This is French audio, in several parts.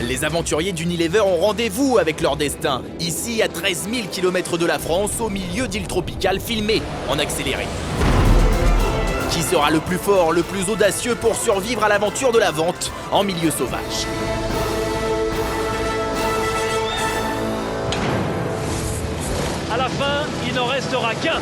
Les aventuriers d'Unilever ont rendez-vous avec leur destin, ici à 13 000 km de la France, au milieu d'îles tropicales filmées en accéléré. Qui sera le plus fort, le plus audacieux pour survivre à l'aventure de la vente en milieu sauvage? À la fin, il n'en restera qu'un.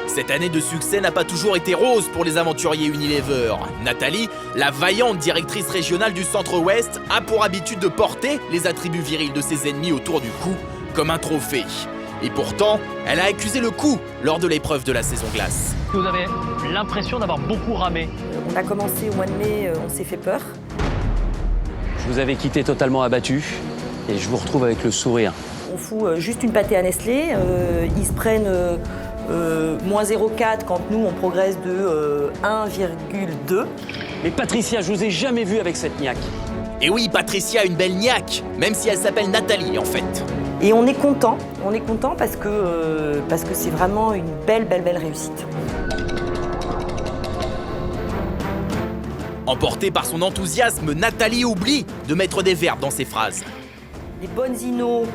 Cette année de succès n'a pas toujours été rose pour les aventuriers Unilever. Nathalie, la vaillante directrice régionale du Centre-Ouest, a pour habitude de porter les attributs virils de ses ennemis autour du cou comme un trophée. Et pourtant, elle a accusé le coup lors de l'épreuve de la saison glace. Vous avez l'impression d'avoir beaucoup ramé. On a commencé au mois de mai, on s'est fait peur. Je vous avais quitté totalement abattu et je vous retrouve avec le sourire. On fout juste une pâtée à Nestlé, ils se prennent moins 0,4 quand nous on progresse de 1,2. Mais Patricia, je vous ai jamais vu avec cette niaque. Et oui, Patricia a une belle niaque, même si elle s'appelle Nathalie en fait. Et on est content parce que c'est vraiment une belle réussite. Emportée par son enthousiasme, Nathalie oublie de mettre des verbes dans ses phrases. Les bonnes innos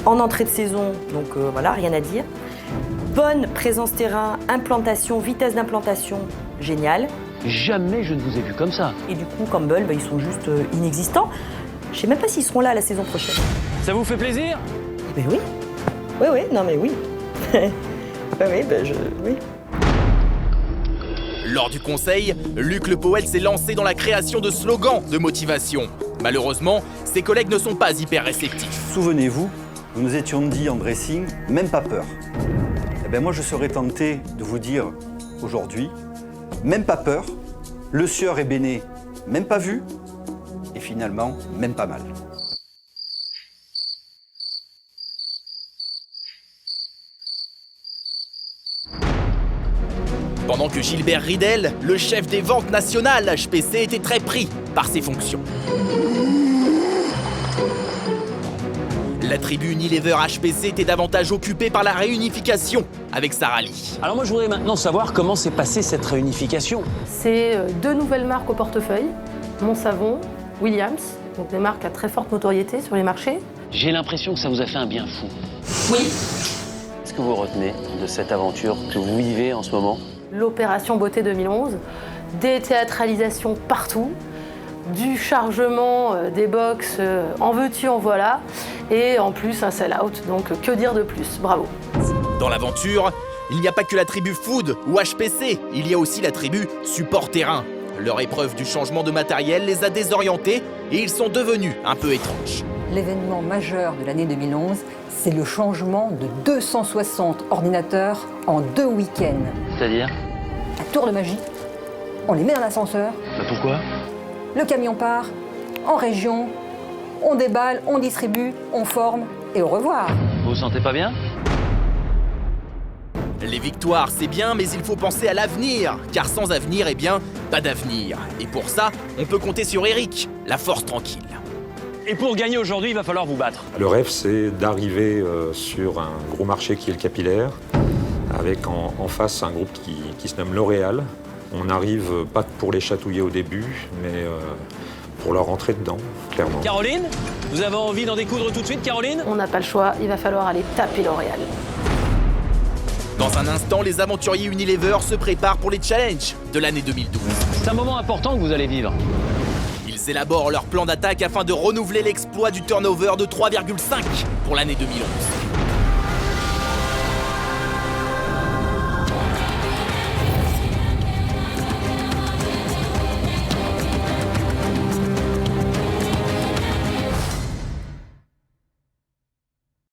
en entrée de saison, donc voilà, rien à dire. Bonne présence terrain, implantation, vitesse d'implantation, génial. Jamais je ne vous ai vu comme ça. Et du coup, comme Bull, ils sont juste inexistants. Je sais même pas s'ils seront là la saison prochaine. Ça vous fait plaisir? Eh ben oui. Oui, non mais oui. Oui. Lors du conseil, Luc Le Poël s'est lancé dans la création de slogans de motivation. Malheureusement, ses collègues ne sont pas hyper réceptifs. Souvenez-vous, nous nous étions dit en dressing, même pas peur. Eh bien moi je serais tenté de vous dire aujourd'hui, même pas peur, le sieur est béné, même pas vu, et finalement, même pas mal. Pendant que Gilbert Ridel, le chef des ventes nationales HPC, était très pris par ses fonctions. La tribu Unilever HPC était davantage occupée par la réunification avec Sarah Lee. Alors moi je voudrais maintenant savoir comment s'est passée cette réunification. C'est 2 nouvelles marques au portefeuille, Monsavon, Williams, donc des marques à très forte notoriété sur les marchés. J'ai l'impression que ça vous a fait un bien fou. Oui. Qu'est-ce que vous retenez de cette aventure que vous vivez en ce moment? L'opération Beauté 2011, des théâtralisations partout, du chargement des box en veux-tu, en voilà, et en plus un sell-out, donc que dire de plus, bravo. Dans l'aventure, il n'y a pas que la tribu Food ou HPC, il y a aussi la tribu Support Terrain. Leur épreuve du changement de matériel les a désorientés et ils sont devenus un peu étranges. L'événement majeur de l'année 2011, c'est le changement de 260 ordinateurs en 2 week-ends. C'est-à-dire? À tour de magie, on les met dans l'ascenseur, Bah pourquoi? le camion part, en région, on déballe, on distribue, on forme et au revoir. Vous vous sentez pas bien? Les victoires, c'est bien, mais il faut penser à l'avenir, car sans avenir, eh bien, pas d'avenir. Et pour ça, on peut compter sur Eric, la force tranquille. Et pour gagner aujourd'hui, il va falloir vous battre. Le rêve, c'est d'arriver sur un gros marché qui est le capillaire, avec en face un groupe qui se nomme L'Oréal. On n'arrive pas pour les chatouiller au début, mais pour leur rentrer dedans, clairement. Caroline, vous avez envie d'en découdre tout de suite, Caroline? On n'a pas le choix, il va falloir aller taper L'Oréal. Dans un instant, les aventuriers Unilever se préparent pour les challenges de l'année 2012. C'est un moment important que vous allez vivre. Ils élaborent leur plan d'attaque afin de renouveler l'exploit du turnover de 3,5 pour l'année 2011.